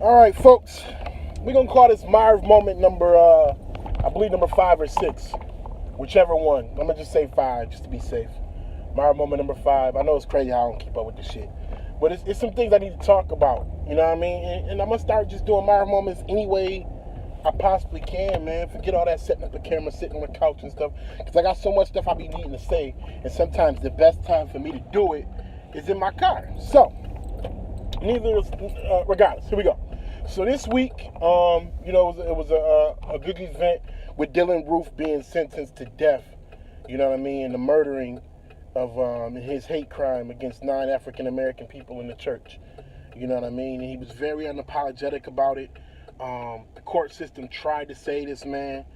All right, folks. We're going to call this Marv moment number, I believe number 5 or 6. Whichever one. I'm going to just say 5 just to be safe. Marv moment number 5. I know it's crazy how I don't keep up with this shit. But it's some things I need to talk about. You know what I mean? And I'm going to start just doing Marv moments any way I possibly can, man. Forget all that setting up a camera, sitting on the couch and stuff. Because I got so much stuff I be needing to say. And sometimes the best time for me to do it is in my car. So, regardless, here we go. So this week, it was a good event with Dylann Roof being sentenced to death. You know what I mean? The murdering of his hate crime against 9 African American people in the church. You know what I mean? And he was very unapologetic about it. The court system tried to save this man.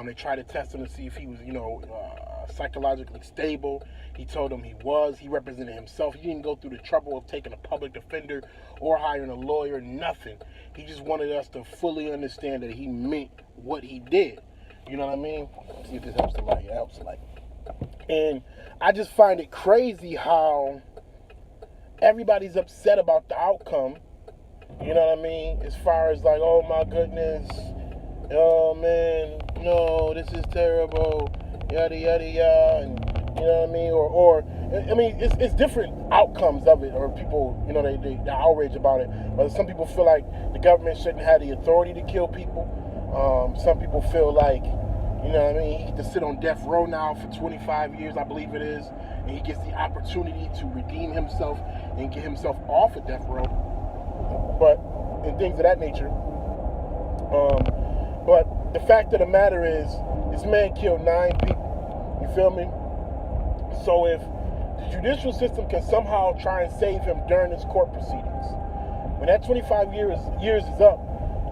They tried to test him to see if he was, psychologically stable. He told them he was. He represented himself. He didn't go through the trouble of taking a public defender or hiring a lawyer, nothing. He just wanted us to fully understand that he meant what he did. You know what I mean? Let's see if this helps somebody. It helps somebody. And I just find it crazy how everybody's upset about the outcome. You know what I mean? As far as like, oh my goodness, oh man, no, this is terrible, yada yada yada, and you know what I mean? It's different outcomes of it, or people, they're outraged about it. But some people feel like the government shouldn't have the authority to kill people. Some people feel like, you know what I mean, he gets to sit on death row now for 25 years, I believe it is, and he gets the opportunity to redeem himself and get himself off of death row. And things of that nature. But the fact of the matter is, this man killed 9 people. You feel me? So if the judicial system can somehow try and save him during his court proceedings, when that 25 years is up,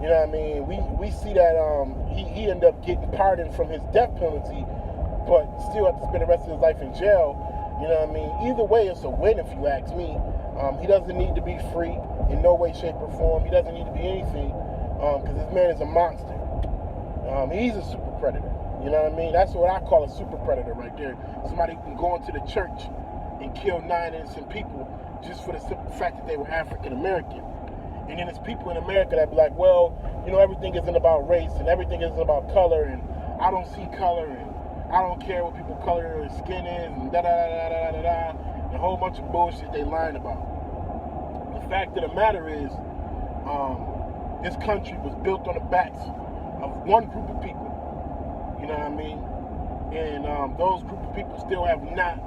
you know what I mean, we see that he ended up getting pardoned from his death penalty, but still has to spend the rest of his life in jail. You know what I mean? Either way, it's a win if you ask me. He doesn't need to be free in no way, shape, or form. He doesn't need to be anything because this man is a monster. He's a super predator. You know what I mean? That's what I call a super predator right there. Somebody who can go into the church and kill 9 innocent people just for the simple fact that they were African American. And then there's people in America that be like, well, everything isn't about race and everything isn't about color, and I don't see color, and I don't care what people's color or skin is, and da-da-da-da-da-da-da, and a whole bunch of bullshit they lying about. The fact of the matter is, this country was built on the backs of one group of people. You know what I mean? And those group of people still have not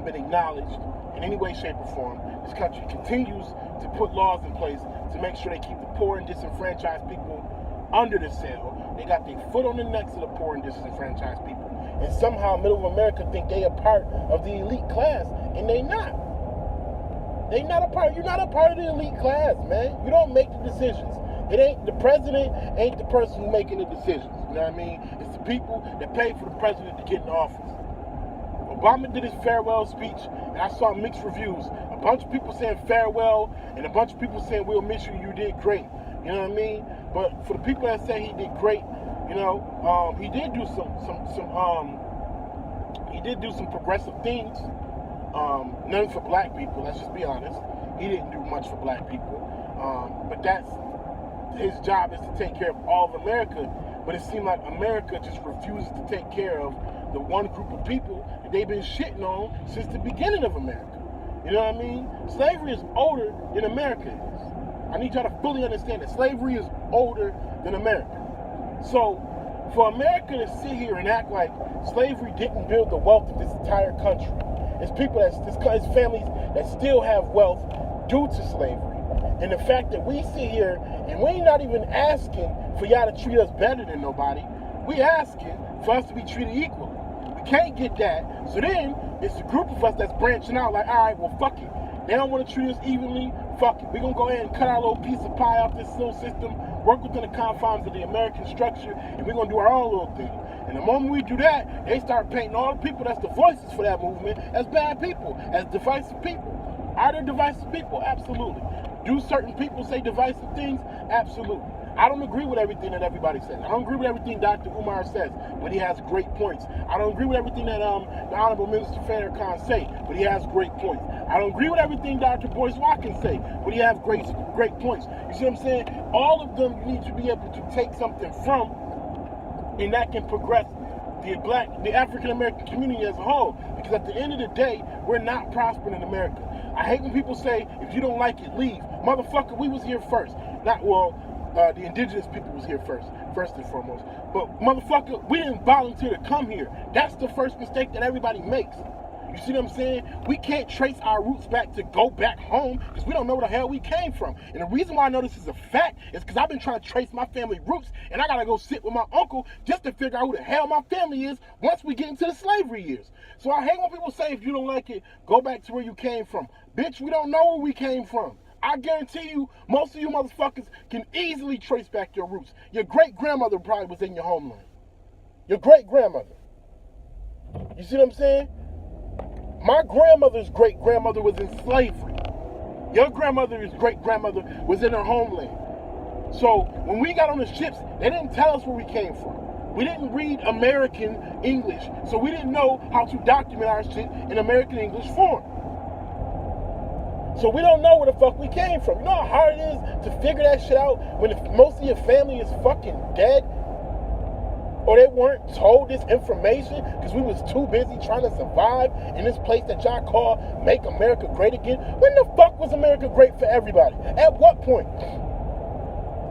been acknowledged in any way, shape, or form. This country continues to put laws in place to make sure they keep the poor and disenfranchised people under the sail. They got their foot on the necks of the poor and disenfranchised people. And somehow middle of America think they a part of the elite class, and they not. They not a part. You're not a part of the elite class, man. You don't make the decisions. It ain't the president, ain't the person who's making the decisions. You know what I mean? It's the people that pay for the president to get in office. Obama did his farewell speech, and I saw mixed reviews. A bunch of people saying farewell, and a bunch of people saying we'll miss you. You did great. You know what I mean? But for the people that say he did great, he did do some progressive things. None for black people, let's just be honest. He didn't do much for black people. But that's his job, is to take care of all of America. But it seemed like America just refuses to take care of the one group of people that they've been shitting on since the beginning of America. You know what I mean? Slavery is older than America is. I need y'all to fully understand that slavery is older than America. So for America to sit here and act like slavery didn't build the wealth of this entire country, it's people it's families that still have wealth due to slavery. And the fact that we sit here and we're not even asking for y'all to treat us better than nobody, we asking for us to be treated equally. We can't get that. So then it's a group of us that's branching out like, all right, well, fuck it. They don't want to treat us evenly. Fuck it. We're going to go ahead and cut our little piece of pie off this little system, work within the confines of the American structure, and we're going to do our own little thing. And the moment we do that, they start painting all the people that's the voices for that movement as bad people, as divisive people. Are there divisive people? Absolutely. Do certain people say divisive things? Absolutely. I don't agree with everything that everybody says. I don't agree with everything Dr. Umar says, but he has great points. I don't agree with everything that the Honorable Minister Farrakhan say, but he has great points. I don't agree with everything Dr. Boyce Watkins say, but he has great points. You see what I'm saying? All of them you need to be able to take something from, and that can progress the African American community as a whole. Because at the end of the day, we're not prospering in America. I hate when people say, if you don't like it, leave. Motherfucker, we was here first. The indigenous people was here first and foremost. But motherfucker, we didn't volunteer to come here. That's the first mistake that everybody makes. You see what I'm saying? We can't trace our roots back to go back home because we don't know where the hell we came from. And the reason why I know this is a fact is because I've been trying to trace my family roots, and I gotta go sit with my uncle just to figure out who the hell my family is once we get into the slavery years. So I hate when people say, if you don't like it, go back to where you came from. Bitch, we don't know where we came from. I guarantee you, most of you motherfuckers can easily trace back your roots. Your great-grandmother probably was in your homeland. Your great-grandmother. You see what I'm saying? My grandmother's great-grandmother was in slavery. Your grandmother's great-grandmother was in her homeland. So when we got on the ships, they didn't tell us where we came from. We didn't read American English, so we didn't know how to document our shit in American English form. So we don't know where the fuck we came from. You know how hard it is to figure that shit out when most of your family is fucking dead? Or they weren't told this information because we was too busy trying to survive in this place that y'all call Make America Great Again? When the fuck was America great for everybody? At what point?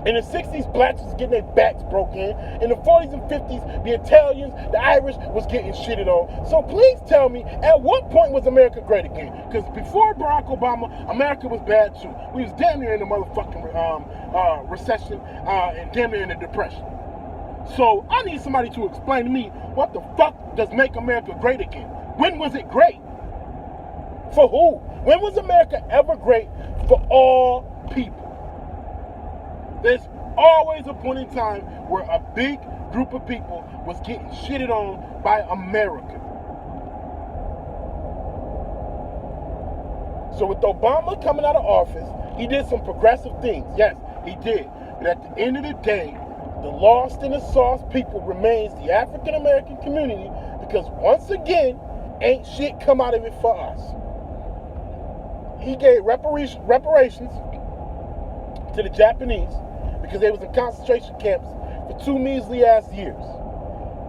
In the 60s, blacks was getting their backs broken in. In the 40s and 50s, the Italians, the Irish was getting shitted on. So please tell me, at what point was America great again? Because before Barack Obama, America was bad too. We was damn near in the motherfucking recession and damn near in the depression. So I need somebody to explain to me, what the fuck does make America great again? When was it great? For who? When was America ever great for all people? There's always a point in time where a big group of people was getting shitted on by America. So with Obama coming out of office, he did some progressive things. Yes, he did. But at the end of the day, the lost in the sauce people remains the African American community because once again, ain't shit come out of it for us. He gave reparations to the Japanese because they was in concentration camps for 2 measly ass years.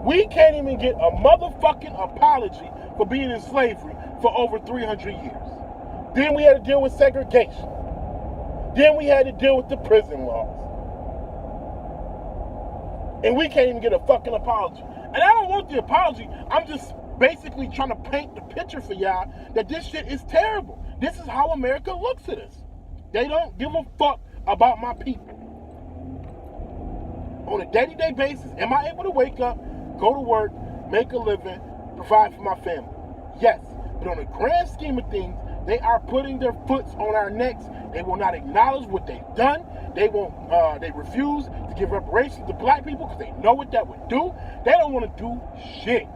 We can't even get a motherfucking apology for being in slavery for over 300 years. Then we had to deal with segregation. Then we had to deal with the prison laws. And we can't even get a fucking apology. And I don't want the apology. I'm just basically trying to paint the picture for y'all that this shit is terrible. This is how America looks at us. They don't give a fuck about my people. On a day-to-day basis, am I able to wake up, go to work, make a living, provide for my family? Yes. But on the grand scheme of things, they are putting their foots on our necks. They will not acknowledge what they've done. They won't. They refuse to give reparations to black people because they know what that would do. They don't want to do shit.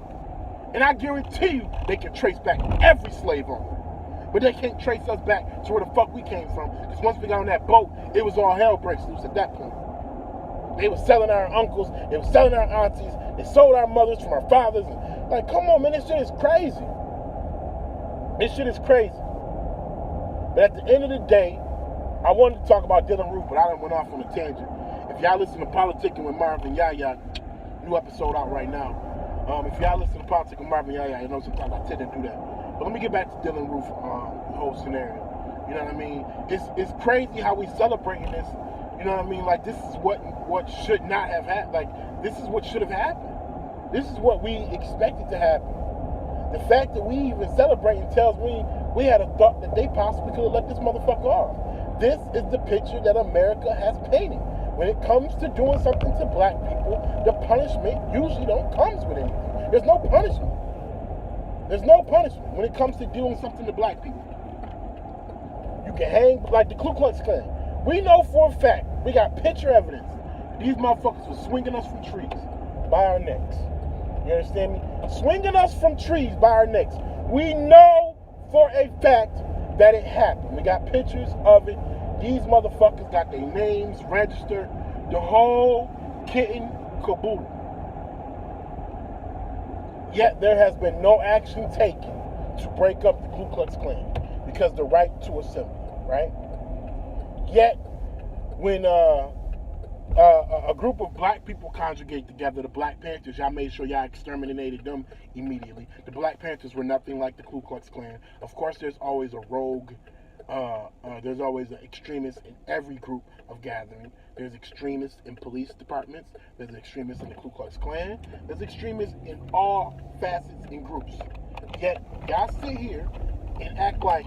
And I guarantee you, they can trace back every slave owner. But they can't trace us back to where the fuck we came from. Because once we got on that boat, it was all hell breaks loose at that point. They were selling our uncles. They were selling our aunties. They sold our mothers from our fathers. Like, come on, man, this shit is crazy. This shit is crazy. But at the end of the day, I wanted to talk about Dylann Roof, but I done went off on a tangent. If y'all listen to Politicking with Marv and Yaya, new episode out right now. If y'all listen to Politicking with Marv and Yaya, you know sometimes I tend to do that. But let me get back to Dylann Roof, the whole scenario. You know what I mean? It's crazy how we celebrating this. You know what I mean? Like, this is what should not have happened. Like, this is what should have happened. This is what we expected to happen. The fact that we even celebrating tells me we had a thought that they possibly could have let this motherfucker off. This is the picture that America has painted. When it comes to doing something to black people, the punishment usually don't comes with anything. There's no punishment. There's no punishment when it comes to doing something to black people. You can hang like the Ku Klux Klan. We know for a fact, we got picture evidence. These motherfuckers were swinging us from trees by our necks. You understand me? Swinging us from trees by our necks. We know for a fact that it happened. We got pictures of it. These motherfuckers got their names registered. The whole kit and caboodle. Yet there has been no action taken to break up the Ku Klux Klan because the right to assembly, right? Yet when a group of black people congregate together, the Black Panthers, y'all made sure y'all exterminated them immediately. The Black Panthers were nothing like the Ku Klux Klan. Of course, there's always a rogue, there's always an extremist in every group of gathering. There's extremists in police departments. There's extremists in the Ku Klux Klan. There's extremists in all facets and groups. Yet, y'all sit here and act like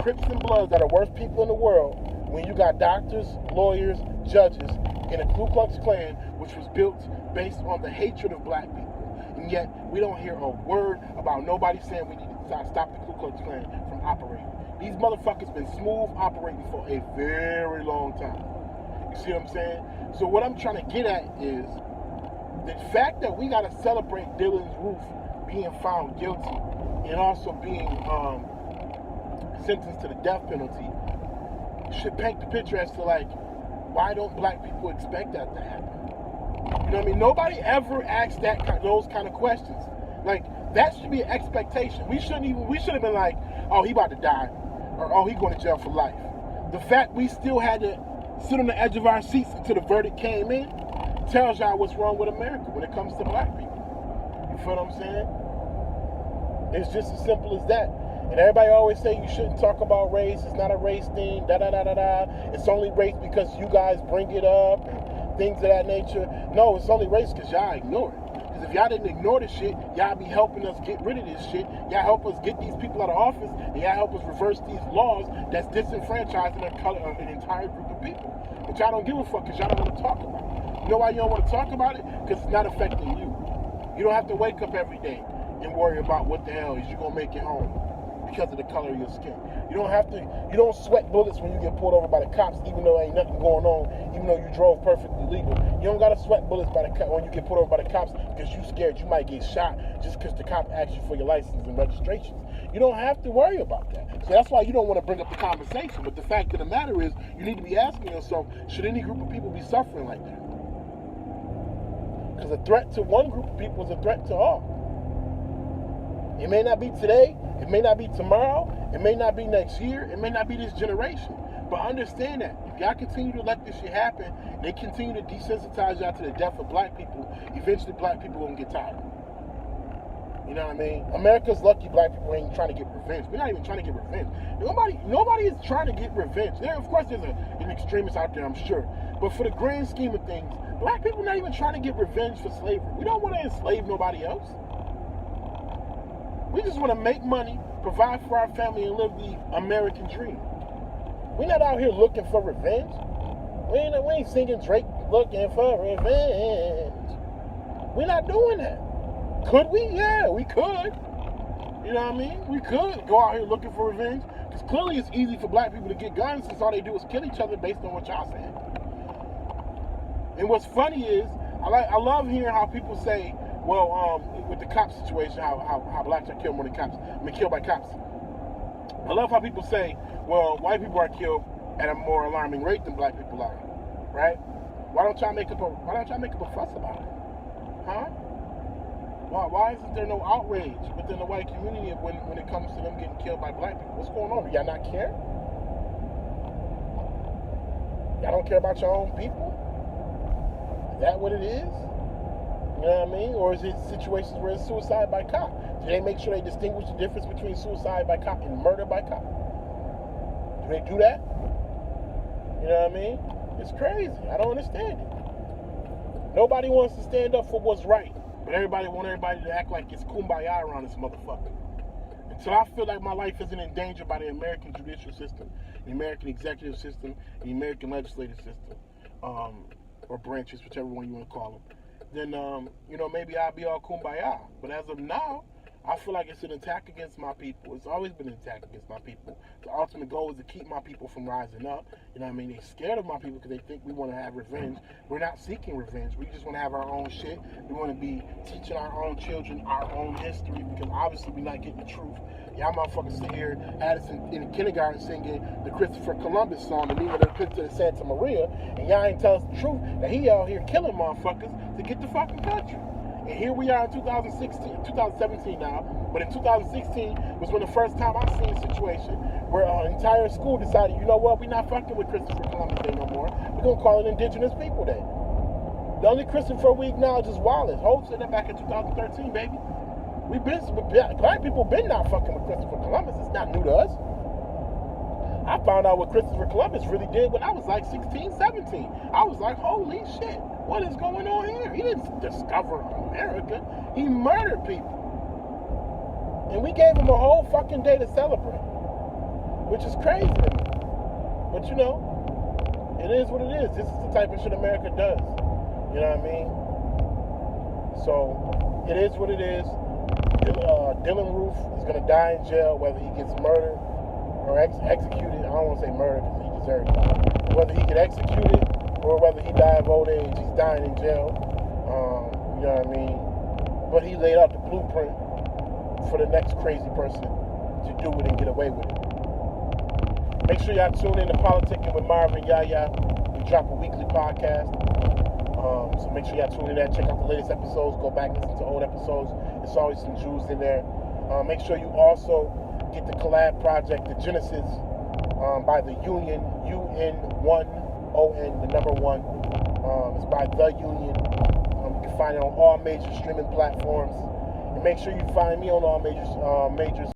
Crips and Bloods are the worst people in the world when you got doctors, lawyers, judges in a Ku Klux Klan, which was built based on the hatred of black people. And yet, we don't hear a word about nobody saying we need to stop the Ku Klux Klan from operating. These motherfuckers been smooth operating for a very long time. You see what I'm saying? So what I'm trying to get at is the fact that we got to celebrate Dylann Roof being found guilty and also being sentenced to the death penalty should paint the picture as to, like, why don't black people expect that to happen? You know what I mean? Nobody ever asks those kind of questions. Like, that should be an expectation. We should have been like, oh, he about to die, or oh, he going to jail for life. The fact we still had to sit on the edge of our seats until the verdict came in tells y'all what's wrong with America when it comes to black people. You feel what I'm saying? It's just as simple as that. And everybody always say you shouldn't talk about race. It's not a race thing. It's only race because you guys bring it up and things of that nature. No, it's only race because y'all ignore it. Because if y'all didn't ignore this shit, y'all be helping us get rid of this shit. Y'all help us get these people out of office, and y'all help us reverse these laws that's disenfranchising an entire group of people. But y'all don't give a fuck because y'all don't want to talk about it. You know why you don't want to talk about it? Because it's not affecting you. You don't have to wake up every day and worry about what the hell is you gonna make it home because of the color of your skin. You don't sweat bullets when you get pulled over by the cops, even though ain't nothing going on, even though you drove perfectly legal. You don't gotta sweat bullets when you get pulled over by the cops because you scared you might get shot just because the cop asked you for your license and registrations. You don't have to worry about that. So that's why you don't want to bring up the conversation. But the fact of the matter is, you need to be asking yourself, should any group of people be suffering like that? Because a threat to one group of people is a threat to all. It may not be today, it may not be tomorrow, it may not be next year, it may not be this generation. But understand that if y'all continue to let this shit happen, they continue to desensitize y'all to the death of black people, eventually black people gonna get tired. You know what I mean? America's lucky black people ain't trying to get revenge. We're not even trying to get revenge. Nobody is trying to get revenge. Of course there's an extremist out there, I'm sure. But for the grand scheme of things, black people not even trying to get revenge for slavery. We don't want to enslave nobody else. We just want to make money, provide for our family, and live the American dream. We're not out here looking for revenge. We ain't singing Drake looking for revenge. We're not doing that. Could we? Yeah, we could. You know what I mean? We could go out here looking for revenge. Because clearly it's easy for black people to get guns since all they do is kill each other based on what y'all saying. And what's funny is, I love hearing how people say, well, with the cop situation, how blacks are killed killed by cops. I love how people say, well, white people are killed at a more alarming rate than black people are, right? Why don't y'all make up a fuss about it? Huh? Why isn't there no outrage within the white community when it comes to them getting killed by black people? What's going on? Y'all not care? Y'all don't care about your own people? Is that what it is? You know what I mean? Or is it situations where it's suicide by cop? Do they make sure they distinguish the difference between suicide by cop and murder by cop? Do they do that? You know what I mean? It's crazy. I don't understand it. Nobody wants to stand up for what's right, but everybody wants everybody to act like it's kumbaya around this motherfucker. Until I feel like my life isn't endangered by the American judicial system, the American executive system, the American legislative system, or branches, whichever one you want to call them, then, maybe I'll be all kumbaya. But as of now, I feel like it's an attack against my people. It's always been an attack against my people. The ultimate goal is to keep my people from rising up. You know what I mean? They're scared of my people because they think we want to have revenge. We're not seeking revenge. We just want to have our own shit. We want to be teaching our own children our own history because obviously we're not getting the truth. Y'all motherfuckers sit here, Addison in kindergarten singing the Christopher Columbus song, the name of the Pinta de Santa Maria, and y'all ain't tell us the truth that he out here killing motherfuckers to get the fucking country. And here we are in 2017 now, but in 2016 was when the first time I seen a situation where an entire school decided, you know what, we're not fucking with Christopher Columbus Day no more. We're going to call it Indigenous People Day. The only Christopher we acknowledge is Wallace. Hope said that back in 2013, baby. Black people been not fucking with Christopher Columbus. It's not new to us. I found out what Christopher Columbus really did when I was like 16, 17. I was like, holy shit, what is going on here? He didn't discover America. He murdered people. And we gave him a whole fucking day to celebrate, which is crazy to me. But you know, it is what it is. This is the type of shit America does. You know what I mean? So, it is what it is. Dylann Roof is going to die in jail, whether he gets murdered or executed. I don't want to say murder because he deserves it. Whether he get executed or whether he die of old age, he's dying in jail. You know what I mean? But he laid out the blueprint for the next crazy person to do it and get away with it. Make sure y'all tune in to Politicking with Marv and Yaya. We drop a weekly podcast. So make sure y'all tune in there. Check out the latest episodes. Go back and listen to old episodes. There's always some jewels in there. Make sure you also get the collab project, The Genesis, by The Union, UN1ON, the number 1. It's by The Union. You can find it on all major streaming platforms. And make sure you find me on all major